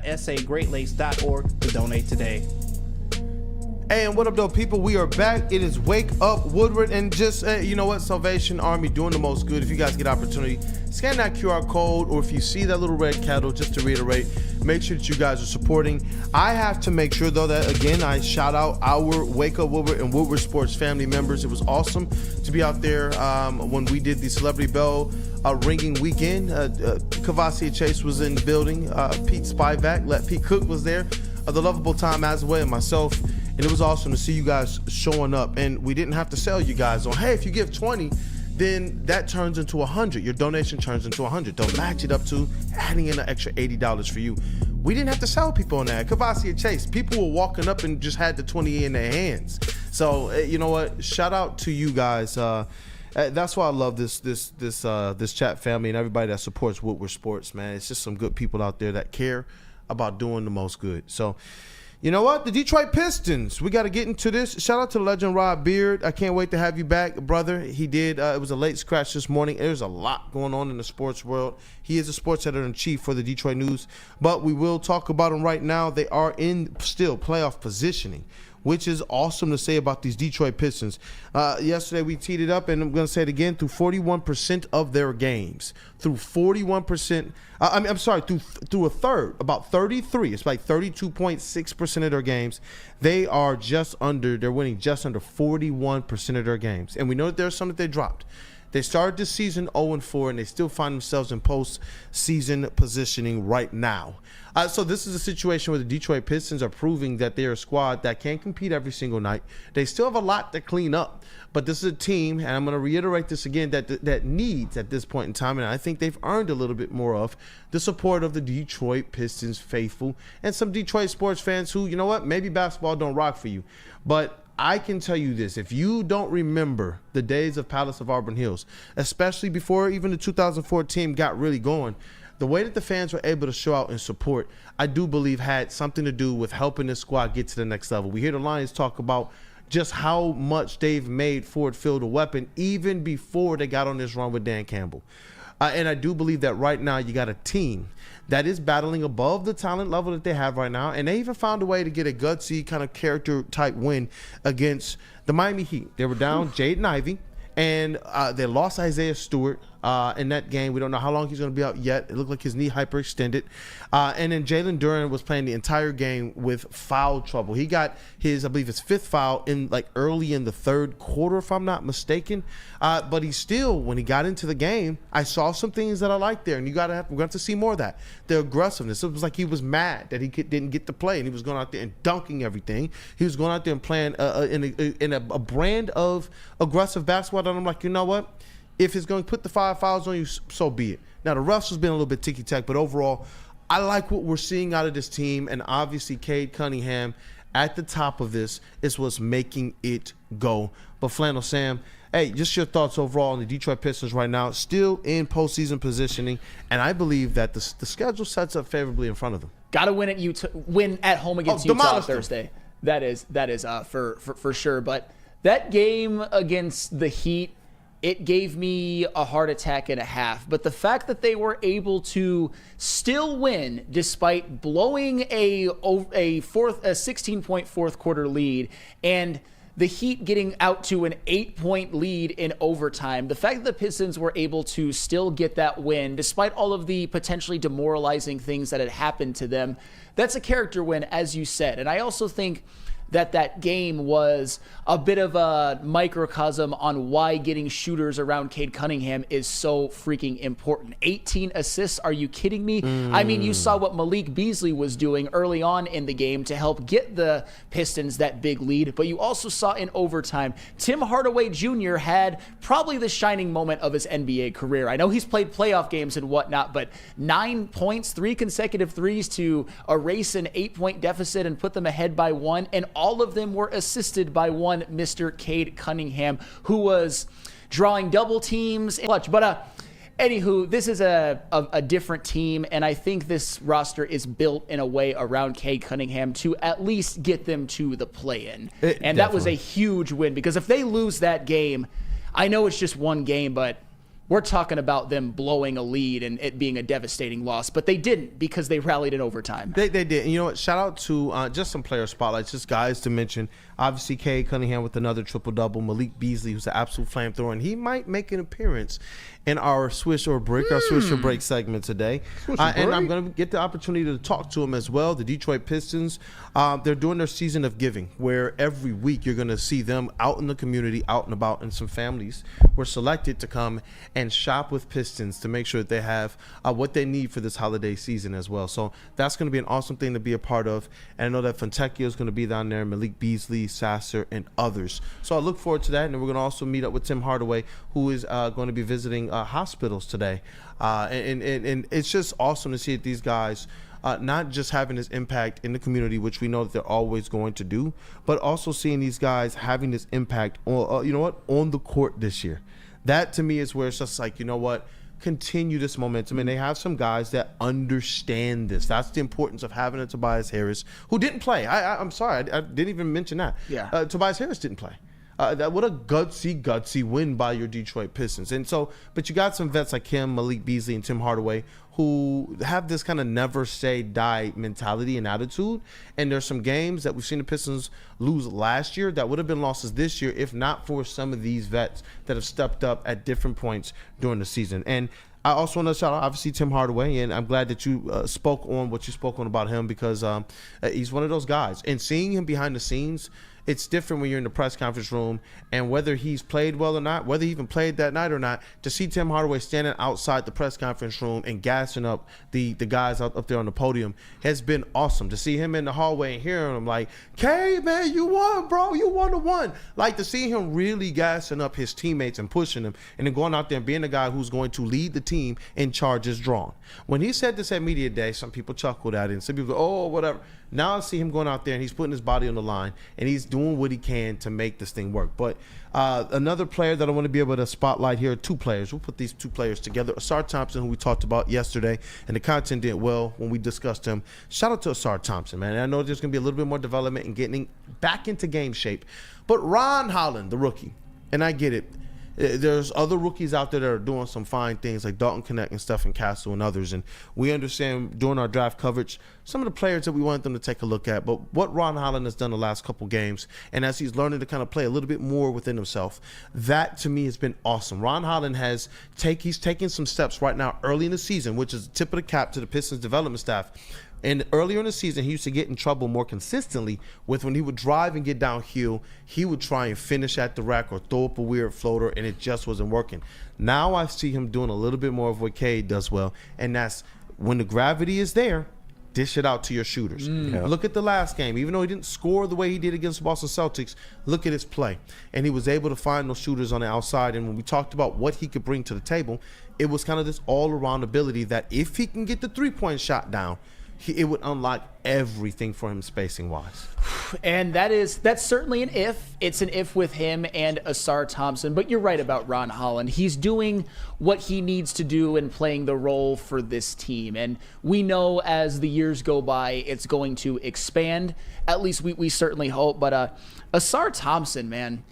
www.sagreatlace.org to donate today. Hey, and what up, though, people? We are back. It is Wake Up Woodward, and just, you know what, Salvation Army doing the most good. If you guys get opportunity, scan that QR code, or if you see that little red kettle, just to reiterate, make sure that you guys are supporting. I have to make sure, though, that, again, I shout out our Wake Up Woodward and Woodward Sports family members. It was awesome to be out there when we did the Celebrity Bell ringing weekend. Kavasi Chase was in the building. Pete Spivak, Pete Cook was there. The Lovable Time as well, and myself. And it was awesome to see you guys showing up. And we didn't have to sell you guys on, hey, if you give 20, then that turns into 100. Your donation turns into 100. They'll match it up to adding in an extra $80 for you. We didn't have to sell people on that. Kavasi and Chase, people were walking up and just had the 20 in their hands. So, you know what? Shout out to you guys. That's why I love this chat family and everybody that supports Woodward Sports, man. It's just some good people out there that care about doing the most good. So, you know what? The Detroit Pistons. We got to get into this. Shout out to the legend Rob Beard. I can't wait to have you back, brother. He did. It was a late scratch this morning. There's a lot going on in the sports world. He is a sports editor-in-chief for the Detroit News. But we will talk about him right now. They are in still playoff positioning, which is awesome to say about these Detroit Pistons. Yesterday we teed it up, and I'm going to say it again, through 41% of their games. Through 41%, through a third, about 33. It's like 32.6% of their games. They're winning just under 41% of their games. And we know that there's some that they dropped. They started this season 0-4, and they still find themselves in postseason positioning right now. So this is a situation where the Detroit Pistons are proving that they're a squad that can compete every single night. They still have a lot to clean up, but this is a team, and I'm going to reiterate this again, that needs at this point in time, and I think they've earned a little bit more of the support of the Detroit Pistons faithful and some Detroit sports fans who, you know what, maybe basketball don't rock for you, but I can tell you this, if you don't remember the days of Palace of Auburn Hills, especially before even the 2004 team got really going, the way that the fans were able to show out and support, I do believe had something to do with helping this squad get to the next level. We hear the Lions talk about just how much they've made Ford Field a weapon even before they got on this run with Dan Campbell. And I do believe that right now you got a team that is battling above the talent level that they have right now. And they even found a way to get a gutsy kind of character type win against the Miami Heat. They were down Jaden Ivey, and they lost Isaiah Stewart in that game. We don't know how long he's going to be out yet. It looked like his knee hyperextended. And then Jalen Duren was playing the entire game with foul trouble. He got his, I believe, his fifth foul in early in the third quarter, if I'm not mistaken. But he still, when he got into the game, I saw some things that I liked there, and we're going to have to see more of that. The aggressiveness. It was like he was mad that he didn't get to play, and he was going out there and dunking everything. He was going out there and playing in a brand of aggressive basketball. And I'm like, you know what? If it's going to put the 5 fouls on you, so be it. Now, the refs has been a little bit ticky-tack, but overall, I like what we're seeing out of this team, and obviously Cade Cunningham at the top of this is what's making it go. But Flannel Sam, hey, just your thoughts overall on the Detroit Pistons right now, still in postseason positioning, and I believe that the schedule sets up favorably in front of them. Got to win at home against Utah on Thursday. That is for sure. But that game against the Heat, it gave me a heart attack and a half. But the fact that they were able to still win despite blowing a 16-point fourth quarter lead and the Heat getting out to an 8-point lead in overtime, the fact that the Pistons were able to still get that win despite all of the potentially demoralizing things that had happened to them, that's a character win, as you said. And I also think that game was a bit of a microcosm on why getting shooters around Cade Cunningham is so freaking important. 18 assists, are you kidding me? I mean, you saw what Malik Beasley was doing early on in the game to help get the Pistons that big lead, but you also saw in overtime, Tim Hardaway Jr. had probably the shining moment of his NBA career. I know he's played playoff games and whatnot, but 9 points, 3 consecutive threes to erase an 8-point deficit and put them ahead by 1, and all of them were assisted by one Mr. Cade Cunningham, who was drawing double teams. But anywho, this is a different team, and I think this roster is built in a way around Cade Cunningham to at least get them to the play-in. That was a huge win, because if they lose that game, I know it's just one game, but we're talking about them blowing a lead and it being a devastating loss. But they didn't, because they rallied in overtime. They did. And you know what? Shout out to just some player spotlights, just guys to mention. Obviously, Cade Cunningham with another triple-double. Malik Beasley, who's an absolute flamethrower, and he might make an appearance in our Swish or Break, our Swish or Break segment today. And I'm going to get the opportunity to talk to him as well. The Detroit Pistons, they're doing their season of giving, where every week you're going to see them out in the community, out and about, and some families were selected to come and shop with Pistons to make sure that they have what they need for this holiday season as well. So that's going to be an awesome thing to be a part of. And I know that Fontecchio is going to be down there, Malik Beasley, Sasser, and others. So I look forward to that. And we're going to also meet up with Tim Hardaway, who is going to be visiting hospitals today. And it's just awesome to see that these guys not just having this impact in the community, which we know that they're always going to do, but also seeing these guys having this impact on, on the court this year. That to me is where it's just like, continue this momentum. And they have some guys that understand this. That's the importance of having a Tobias Harris, who didn't play. I'm sorry, I didn't even mention that. Yeah. Tobias Harris didn't play. What a gutsy win by your Detroit Pistons. And so, but you got some vets like him, Malik Beasley, and Tim Hardaway, who have this kind of never say die mentality and attitude. And there's some games that we've seen the Pistons lose last year that would have been losses this year if not for some of these vets that have stepped up at different points during the season. And I also want to shout out, obviously, Tim Hardaway, and I'm glad that you spoke on what you spoke on about him, because he's one of those guys. And seeing him behind the scenes, it's different when you're in the press conference room, and whether he's played well or not, whether he even played that night or not, to see Tim Hardaway standing outside the press conference room and gassing up the guys up there on the podium has been awesome. To see him in the hallway and hearing him like, "K, man, you won, bro. You won the one." Like, to see him really gassing up his teammates and pushing them, and then going out there and being the guy who's going to lead the team in charges drawn. When he said this at Media Day, some people chuckled at it, and some people go, "Oh, whatever." Now I see him going out there and he's putting his body on the line and he's doing what he can to make this thing work. But another player that I want to be able to spotlight here, two players. We'll put these two players together. Asar Thompson, who we talked about yesterday, and the content did well when we discussed him. Shout out to Asar Thompson, man. And I know there's going to be a little bit more development and getting back into game shape. But Ron Holland, the rookie, and I get it. There's other rookies out there that are doing some fine things like Dalton Connect and Stephen Castle and others. And we understand during our draft coverage some of the players that we wanted them to take a look at. But what Ron Holland has done the last couple games, and as he's learning to kind of play a little bit more within himself, that to me has been awesome. Ron Holland he's taking some steps right now early in the season, which is the tip of the cap to the Pistons development staff. And earlier in the season, he used to get in trouble more consistently with when he would drive and get downhill, he would try and finish at the rack or throw up a weird floater, and it just wasn't working. Now I see him doing a little bit more of what Cade does well, and that's when the gravity is there, dish it out to your shooters. Yeah. Look at the last game. Even though he didn't score the way he did against the Boston Celtics, look at his play. And he was able to find those shooters on the outside. And when we talked about what he could bring to the table, it was kind of this all-around ability that if he can get the three-point shot down, it would unlock everything for him spacing-wise. And that's certainly an if. It's an if with him and Asar Thompson. But you're right about Ron Holland. He's doing what he needs to do and playing the role for this team. And we know as the years go by, it's going to expand. At least we certainly hope. But Asar Thompson, man,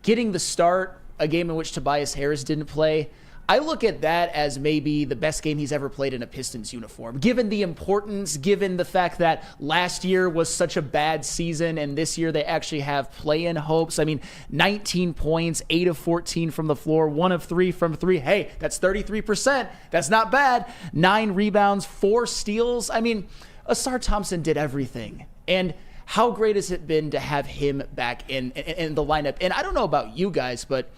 getting the start, a game in which Tobias Harris didn't play, I look at that as maybe the best game he's ever played in a Pistons uniform, given the importance, given the fact that last year was such a bad season and this year they actually have play-in hopes. I mean, 19 points, 8 of 14 from the floor, 1 of 3 from 3. Hey, that's 33%. That's not bad. 9 rebounds, 4 steals. I mean, Asar Thompson did everything. And how great has it been to have him back in the lineup? And I don't know about you guys, but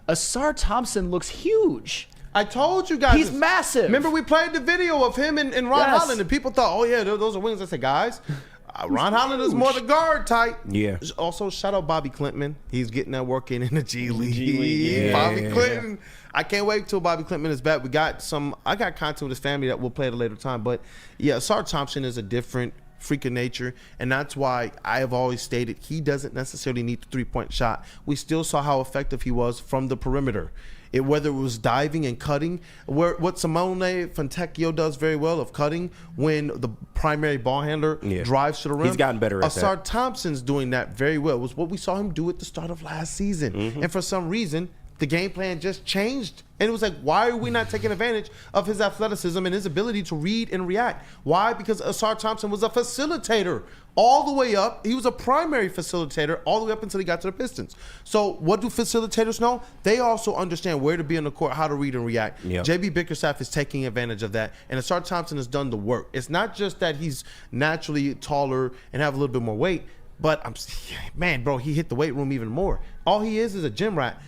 Asar Thompson looks huge. I told you guys. He's massive. Remember we played the video of him and Ron Holland, and people thought, oh, yeah, those are wings. I said, guys, Ron Holland is more the guard type. Yeah. Also, shout out Bobby Clinton. He's getting that work in the G League. Yeah. Bobby Clinton. I can't wait till Bobby Clinton is back. I got content with his family that we'll play at a later time. But, yeah, Asar Thompson is a different freak of nature, and that's why I have always stated he doesn't necessarily need the three-point shot. We still saw how effective he was from the perimeter. Whether it was diving and cutting, what Simone Fontecchio does very well of cutting when the primary ball handler drives to the rim. He's gotten better at that. Asar Thompson's doing that very well. It was what we saw him do at the start of last season. And for some reason, the game plan just changed. And it was like, why are we not taking advantage of his athleticism and his ability to read and react? Why? Because Asar Thompson was a facilitator all the way up. He was a primary facilitator all the way up until he got to the Pistons. So what do facilitators know? They also understand where to be on the court, how to read and react. Yep. JB Bickerstaff is taking advantage of that. And Asar Thompson has done the work. It's not just that he's naturally taller and have a little bit more weight, but man, bro, he hit the weight room even more. All he is a gym rat.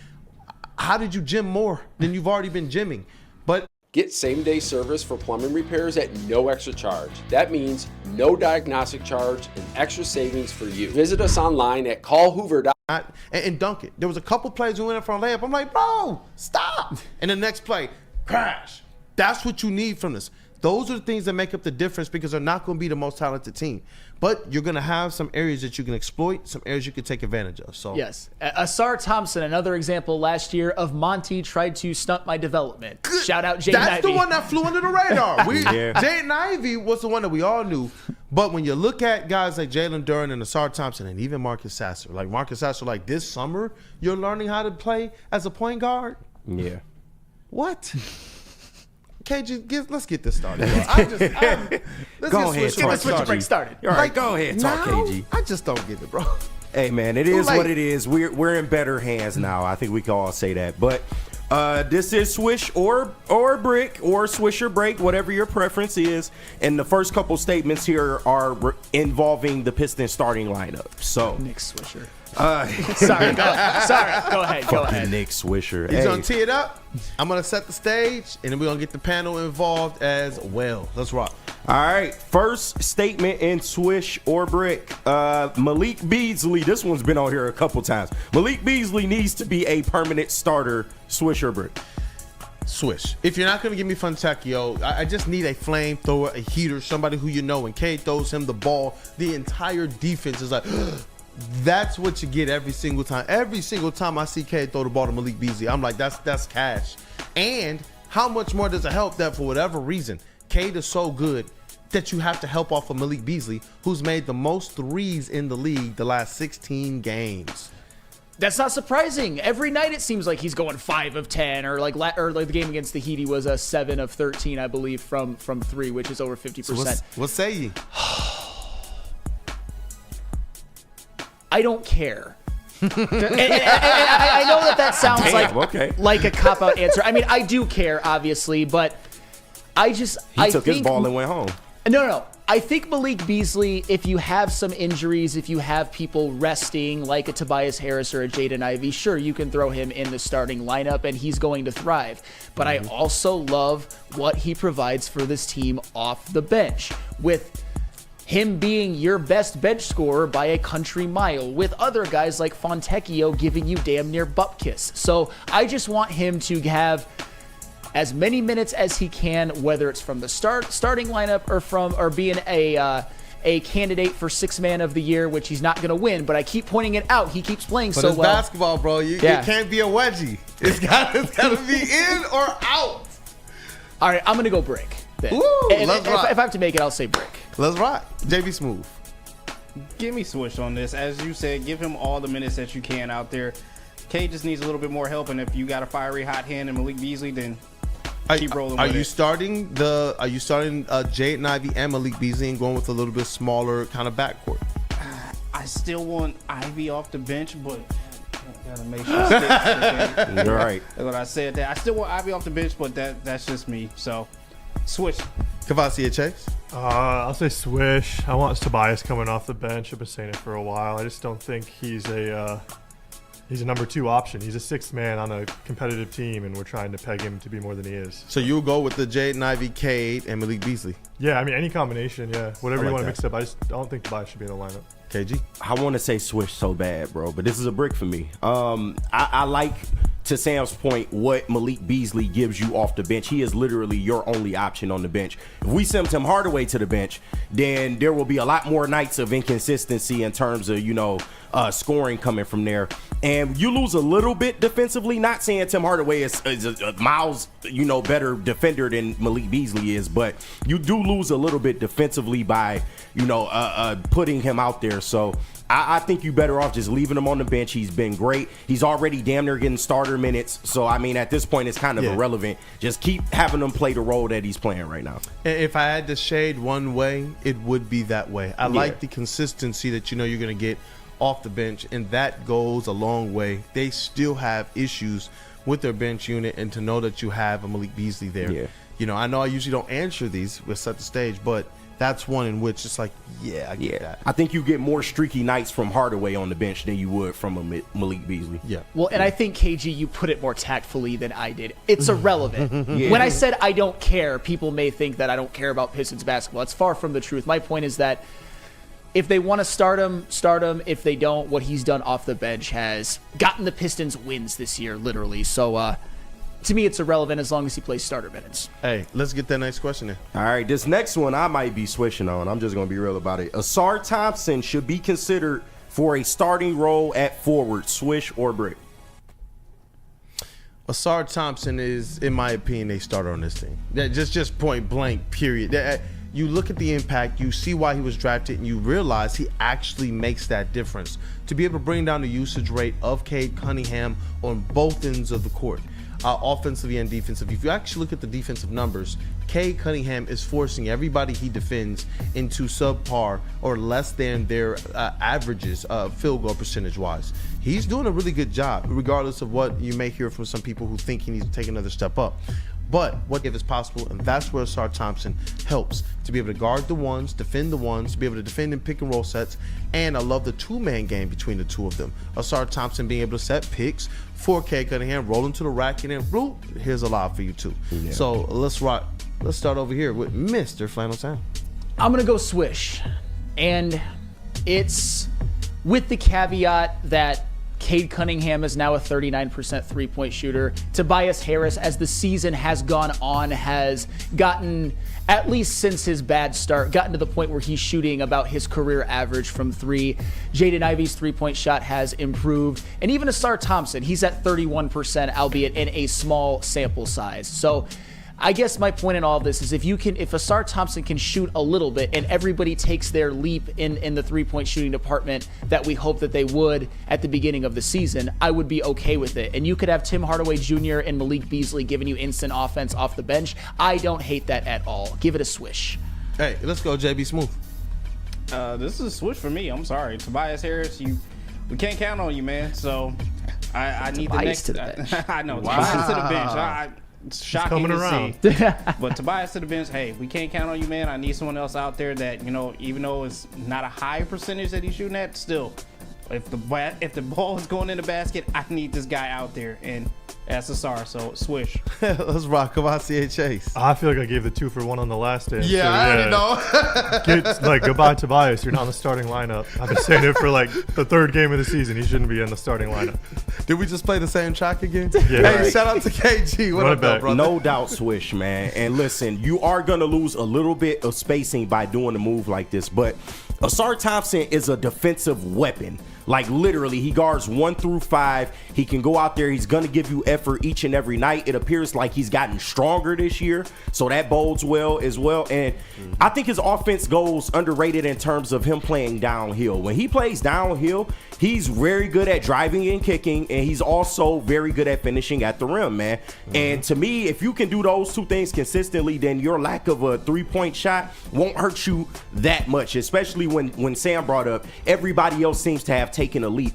How did you gym more than you've already been gymming? But get same-day service for plumbing repairs at no extra charge. That means no diagnostic charge and extra savings for you. Visit us online at callhoover.com. And dunk it. There was a couple plays we went in for a layup. I'm like, bro, stop. And the next play, crash. That's what you need from this. Those are the things that make up the difference because they're not going to be the most talented team. But you're going to have some areas that you can exploit, some areas you can take advantage of. So yes. Asar Thompson, another example last year of Monty tried to stunt my development. Shout out Jaden Ivey. That's the one that flew under the radar. Jaden Ivey was the one that we all knew. But when you look at guys like Jalen Duren and Asar Thompson and even Marcus Sasser, like this summer, you're learning how to play as a point guard? Yeah. What? KG, let's get this started. Let's go ahead. Get the switch break started. All right, go ahead, talk KG. I just don't get it, bro. Hey, man, it is what it is. We're in better hands now. I think we can all say that. But this is Swish or Brick or Swish or Break, whatever your preference is. And the first couple statements here are involving the Pistons starting lineup. So Nick Swisher. Sorry, go ahead. Nick Swisher. He's gonna tee it up. I'm gonna set the stage, and then we're gonna get the panel involved as well. Let's rock. All right, first statement in Swish or Brick. Malik Beasley, this one's been on here a couple times. Malik Beasley needs to be a permanent starter. Swish or Brick? Swish. If you're not gonna give me Fontecchio, I just need a flamethrower, a heater, somebody who you know. When K throws him the ball, the entire defense is like. That's what you get every single time. Every single time I see K throw the ball to Malik Beasley, I'm like, that's cash. And how much more does it help that for whatever reason, Cade is so good that you have to help off of Malik Beasley, who's made the most threes in the league the last 16 games. That's not surprising. Every night it seems like he's going 5 of 10, or like the game against the Heat, he was a 7 of 13, I believe, from 3, which is over 50%. So what say you? I don't care. and I know that sounds like a cop-out answer. I mean, I do care, obviously, but I took his ball and went home. No. I think Malik Beasley, if you have some injuries, if you have people resting like a Tobias Harris or a Jaden Ivey, sure, you can throw him in the starting lineup and he's going to thrive. But I also love what he provides for this team off the bench, with him being your best bench scorer by a country mile, with other guys like Fontecchio giving you damn near butt kiss. So I just want him to have as many minutes as he can, whether it's from the starting lineup or being a candidate for 6th man of the year, which he's not going to win. But I keep pointing it out. He keeps playing so well. But it's basketball, bro. You can't be a wedgie. It's got to be in or out. All right, I'm going to go Brick. Ooh, if I have to make it, I'll say Brick. Let's rock. JB Smooth. Give me Swish on this. As you said, give him all the minutes that you can out there. K just needs a little bit more help, and if you got a fiery hot hand in Malik Beasley, then keep rolling with it. Are you starting Jaden Ivey and Malik Beasley and going with a little bit smaller kind of backcourt? I still want Ivy off the bench, but gotta make sure sticks. You're right. That's what I said. That I still want Ivy off the bench, but that's just me. So Swish. Kavasi Chase. I'll say Swish. I want Tobias coming off the bench. I've been saying it for a while. I just don't think he's a number 2 option. He's a 6th man on a competitive team, and we're trying to peg him to be more than he is. So you'll go with the Jaden Ivey, Cade, and Malik Beasley? Yeah, I mean, any combination, yeah. Whatever you want to mix up. I don't think Tobias should be in the lineup. KG? I want to say Swish so bad, bro, but this is a brick for me. I like, to Sam's point, what Malik Beasley gives you off the bench. He is literally your only option on the bench. If we send Tim Hardaway to the bench, then there will be a lot more nights of inconsistency in terms of scoring coming from there. And you lose a little bit defensively. Not saying Tim Hardaway is a miles better defender than Malik Beasley is, but you do lose a little bit defensively by putting him out there. So I think you better off just leaving him on the bench. He's been great. He's already damn near getting starter minutes. So, I mean, at this point, it's kind of irrelevant. Just keep having him play the role that he's playing right now. If I had to shade one way, it would be that way. I like the consistency that you're going to get off the bench, and that goes a long way. They still have issues with their bench unit, and to know that you have a Malik Beasley there. Yeah. I know I usually don't answer these with set the stage, but that's one in which it's like, I get that. I think you get more streaky nights from Hardaway on the bench than you would from a Malik Beasley. Yeah. Well, and I think, KG, you put it more tactfully than I did. It's irrelevant. When I said I don't care, people may think that I don't care about Pistons basketball. It's far from the truth. My point is that if they want to start him, start him. If they don't, what he's done off the bench has gotten the Pistons wins this year, literally. So, to me, it's irrelevant as long as he plays starter minutes. Hey, let's get that next question in. All right, this next one I might be switching on. I'm just going to be real about it. Asar Thompson should be considered for a starting role at forward, Swish or Brick. Asar Thompson is, in my opinion, a starter on this team. Just point blank, period. You look at the impact, you see why he was drafted, and you realize he actually makes that difference. To be able to bring down the usage rate of Cade Cunningham on both ends of the court, offensively and defensively. If you actually look at the defensive numbers, Cade Cunningham is forcing everybody he defends into subpar or less than their averages field goal percentage-wise. He's doing a really good job, regardless of what you may hear from some people who think he needs to take another step up. But what if it's possible, and that's where Asar Thompson helps, to be able to guard the ones, defend the ones, to be able to defend in pick and roll sets, and I love the two-man game between the two of them. Asar Thompson being able to set picks for Cade Cunningham, roll into the rack, and then boop, here's a lob for you too. Yeah. So let's rock. Let's start over here with Mr. Flannel Sam. I'm going to go Swish, and it's with the caveat that Cade Cunningham is now a 39% three-point shooter. Tobias Harris, as the season has gone on, has gotten, at least since his bad start, gotten to the point where he's shooting about his career average from three. Jaden Ivey's three-point shot has improved. And even Asar Thompson, he's at 31%, albeit in a small sample size. So I guess my point in all of this is if Asar Thompson can shoot a little bit and everybody takes their leap in the three-point shooting department that we hope that they would at the beginning of the season, I would be okay with it. And you could have Tim Hardaway Jr. and Malik Beasley giving you instant offense off the bench. I don't hate that at all. Give it a Swish. Hey, let's go, JB Smooth. This is a Swish for me. I'm sorry. Tobias Harris, we can't count on you, man. So I need the next. To the bench. I know. Wow. Tobias to the bench. It's shocking to see. But Tobias to the bench, hey, we can't count on you, man. I need someone else out there that, even though it's not a high percentage that he's shooting at, still, if the ball is going in the basket, I need this guy out there. And that's Asar, so Swish. Let's rock. Come on, Chase. I feel like I gave the 2-for-1 on the last day. Yeah, I already know. Goodbye, Tobias. You're not in the starting lineup. I've been saying it for the third game of the season. He shouldn't be in the starting lineup. Did we just play the same track again? Yeah. Hey, right. Shout out to KG. What up, brother? No doubt, Swish, man. And listen, you are going to lose a little bit of spacing by doing a move like this, but Asar Thompson is a defensive weapon. Literally, he guards 1 through 5. He can go out there. He's going to give you effort each and every night. It appears like he's gotten stronger this year, so that bodes well as well. And I think his offense goes underrated in terms of him playing downhill. When he plays downhill, he's very good at driving and kicking, and he's also very good at finishing at the rim, man. And to me, if you can do those two things consistently, then your lack of a three-point shot won't hurt you that much, especially when Sam brought up everybody else seems to have taken a leap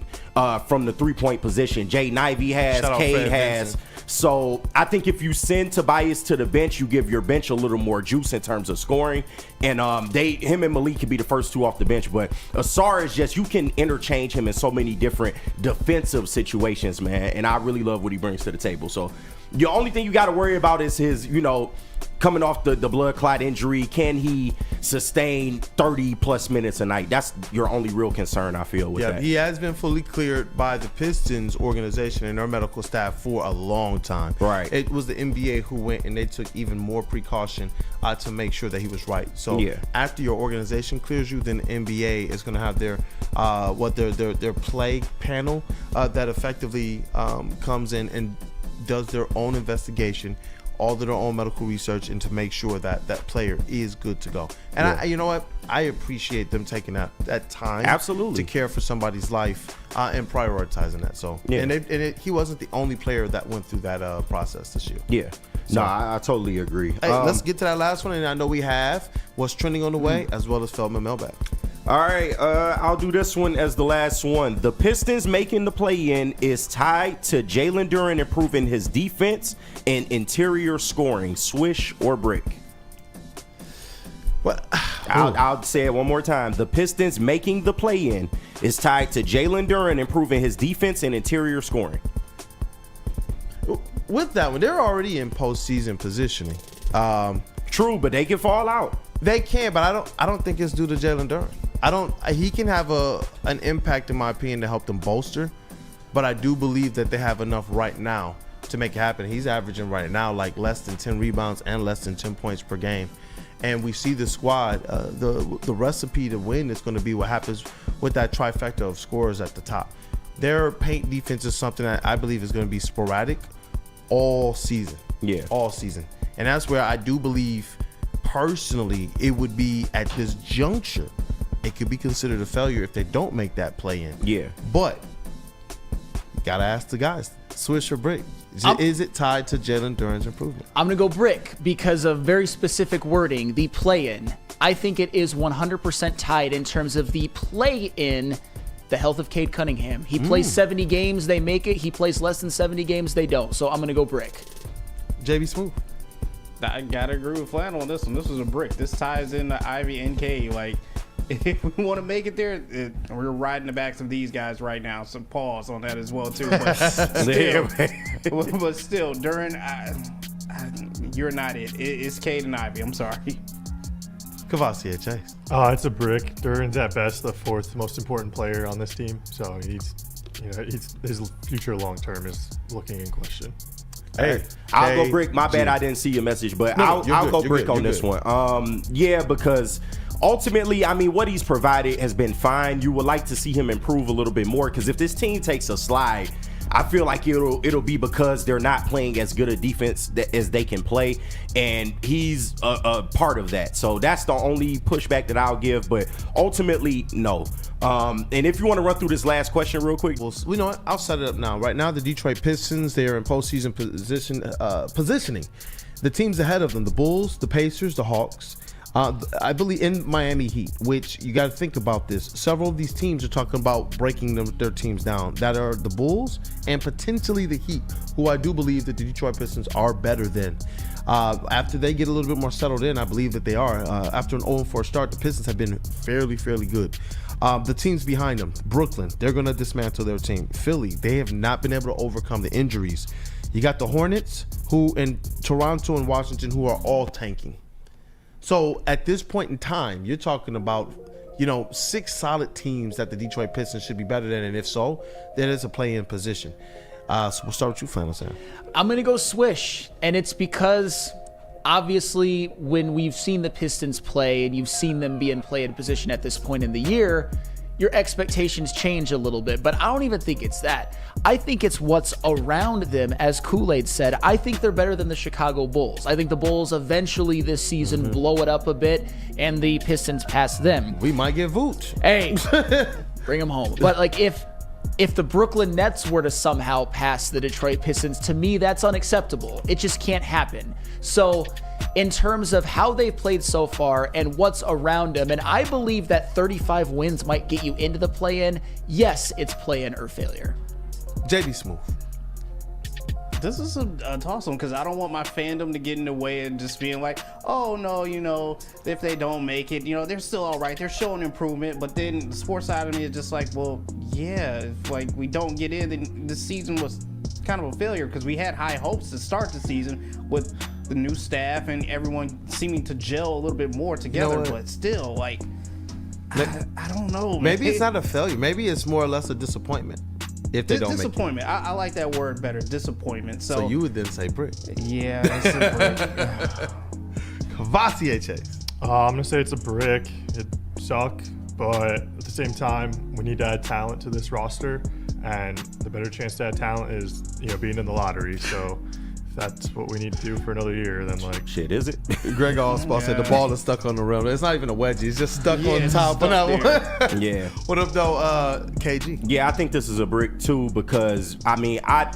from the three-point position. Jaden Ivey has, Cade has. So I think if you send Tobias to the bench, you give your bench a little more juice in terms of scoring. And him and Malik could be the first two off the bench. But Asar is just, you can interchange him in so many different defensive situations, man. And I really love what he brings to the table. So the only thing you got to worry about is his, coming off the blood clot injury. Can he sustain 30+ minutes a night? That's your only real concern, I feel, with that. He has been fully cleared by the Pistons organization and their medical staff for a long time. Right. It was the NBA who went and they took even more precaution to make sure that he was right. So after your organization clears you, then the NBA is going to have their play panel that effectively comes in and does their own investigation all of their own medical research and to make sure that that player is good to go. And you know what? I appreciate them taking that time absolutely to care for somebody's life and prioritizing that. So he wasn't the only player that went through that process this year. Yeah. So, no, I totally agree. Hey, let's get to that last one, and I know we have what's trending on the way, as well as Feldman Mailbag. All right, I'll do this one as the last one. The Pistons making the play-in is tied to Jalen Duren improving his defense and interior scoring. Swish or brick? What? I'll say it one more time. The Pistons making the play-in is tied to Jalen Duren improving his defense and interior scoring. With that one, they're already in postseason positioning. True, but they can fall out. They can, but I don't think it's due to Jalen Duren. He can have an impact, in my opinion, to help them bolster, but I do believe that they have enough right now to make it happen. He's averaging right now like less than 10 rebounds and less than 10 points per game. And we see the squad, the recipe to win is going to be what happens with that trifecta of scorers at the top. Their paint defense is something that I believe is going to be sporadic all season. Yeah. All season. And that's where I do believe, personally, it would be at this juncture, it could be considered a failure if they don't make that play in. Yeah. But you got to ask the guys, Swish or brick? Is it tied to Jalen Duren's improvement? I'm going to go brick because of very specific wording, the play-in. I think it is 100% tied in terms of the play-in, the health of Cade Cunningham. He plays 70 games, they make it. He plays less than 70 games, they don't. So I'm going to go brick. JB Smooth. I got to agree with Flannel on this one. This was a brick. This ties in the Ivy NK. Like, if we want to make it there, we're riding the backs of these guys right now. So pause on that as well, too. But still, Duren, you're not it. It's Cade and Ivy. I'm sorry. Kavasi Chase. It's a brick. Duren's at best the fourth most important player on this team. So his future long term is looking in question. Hey, I'll go brick. My bad, I didn't see your message, but I'll go brick on this one. Yeah, because ultimately, I mean, what he's provided has been fine. You would like to see him improve a little bit more, because if this team takes a slide, I feel like it'll be because they're not playing as good a defense as they can play, and he's a part of that. So that's the only pushback that I'll give, but ultimately, no. And if you want to run through this last question real quick. Well, you know what? I'll set it up now. Right now, the Detroit Pistons, they are in postseason positioning. The teams ahead of them, the Bulls, the Pacers, the Hawks, I believe in Miami Heat, which you got to think about this. Several of these teams are talking about breaking their teams down. That are the Bulls and potentially the Heat, who I do believe that the Detroit Pistons are better than. After they get a little bit more settled in, I believe that they are. After an 0-4 start, the Pistons have been fairly good. The teams behind them, Brooklyn, they're going to dismantle their team. Philly, they have not been able to overcome the injuries. You got the Hornets, who in Toronto and Washington, who are all tanking. So at this point in time, you're talking about, 6 solid teams that the Detroit Pistons should be better than, and if so, then it's a play-in position. So we'll start with you, Flannel Sam. I'm going to go Swish, and it's because obviously when we've seen the Pistons play and you've seen them be in play-in position at this point in the year, your expectations change a little bit, but I don't even think it's that. I think it's what's around them. As Kool-Aid said, I think they're better than the Chicago Bulls. I think the Bulls eventually this season blow it up a bit, and the Pistons pass them. We might get Vooch. Hey, bring them home. But like if the Brooklyn Nets were to somehow pass the Detroit Pistons, to me, that's unacceptable. It just can't happen. So in terms of how they've played so far and what's around them, and I believe that 35 wins might get you into the play-in. Yes, it's play-in or failure. JB Smooth. This is a toss-on because I don't want my fandom to get in the way and just being like, oh, no, if they don't make it, they're still all right. They're showing improvement. But then the sports side of me is just like, well, yeah, if we don't get in, then the season was kind of a failure because we had high hopes to start the season with the new staff and everyone seeming to gel a little bit more together. But still, I don't know. Maybe it's not a failure. Maybe it's more or less a disappointment. If they don't make it. Disappointment. I like that word better. Disappointment. So you would then say brick. Yeah, it's a brick. Kavasi Chase. I'm gonna say it's a brick. It suck, but at the same time, we need to add talent to this roster, and the better chance to add talent is being in the lottery. So if that's what we need to do for another year, then like shit, is it? Greg Allspaw said the ball is stuck on the rim. It's not even a wedgie. It's just stuck on top of that one. Yeah. What up, though, KG? Yeah, I think this is a brick too because I mean I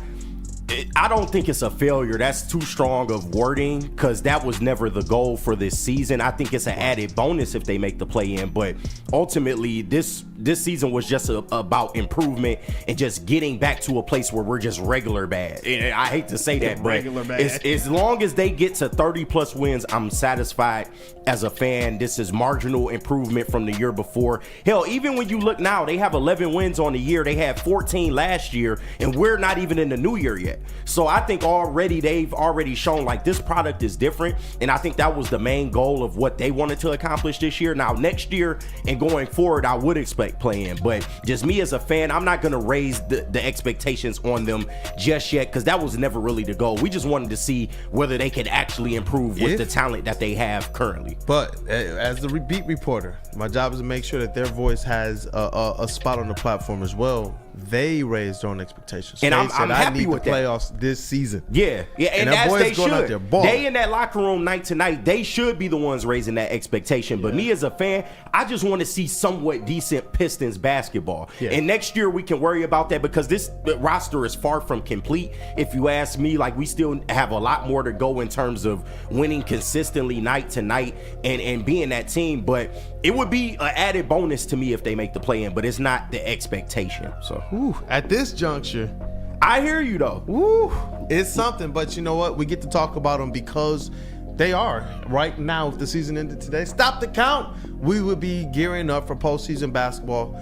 don't think it's a failure. That's too strong of wording because that was never the goal for this season. I think it's an added bonus if they make the play-in, but ultimately this season was just about improvement and just getting back to a place where we're just regular bad. And I hate to say that, but Regular bad. as long as they get to 30-plus wins, I'm satisfied as a fan. This is marginal improvement from the year before. Hell, even when you look now, they have 11 wins on the year. They had 14 last year, and we're not even in the new year yet. So I think they've already shown like this product is different, and I think that was the main goal of what they wanted to accomplish this year. Now next year and going forward, I would expect play-in, but just me as a fan, I'm not gonna raise the expectations on them just yet because that was never really the goal. We just wanted to see whether they could actually improve with the talent that they have currently. But as the beat reporter, my job is to make sure that their voice has a spot on the platform as well. They raised their own expectations. And I'm happy I need with the that. playoffs this season. Yeah, and that as boys they going out should. there balling. They in that locker room night to night, they should be the ones raising that expectation. But me as a fan, I just want to see somewhat decent Pistons basketball. Yeah. And next year we can worry about that because this roster is far from complete. If you ask me, like we still have a lot more to go in terms of winning consistently night to night and being that team. But it would be an added bonus to me if they make the play-in, but it's not the expectation. So at this juncture, I hear you though. It's something, but you know what? We get to talk about them because they are right now. If the season ended today, stop the count. We would be gearing up for postseason basketball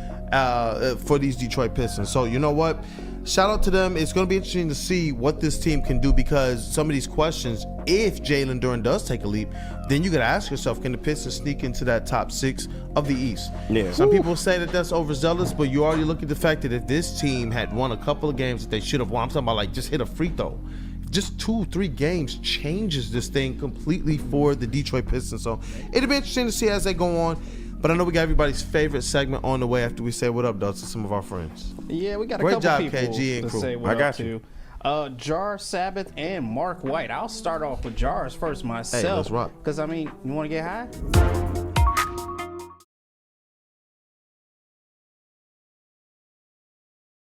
for these Detroit Pistons. So you know what? Shout out to them. It's going to be interesting to see what this team can do because some of these questions, if Jalen Duren does take a leap, then you got to ask yourself, can the Pistons sneak into that top 6 of the East? Yeah. Some people say that that's overzealous, but you already look at the fact that if this team had won a couple of games that they should have won, I'm talking about like just hit a free throw. Just 2-3 games changes this thing completely for the Detroit Pistons. So it'll be interesting to see as they go on. But I know we got everybody's favorite segment on the way after we say what up, though, to some of our friends. Yeah, we got a Great couple job, people KG and to crew. say what I up got to. you. Jar Sabbath and Mark White. I'll start off with Jars first myself. Hey, let's rock. Because, I mean, you want to get high?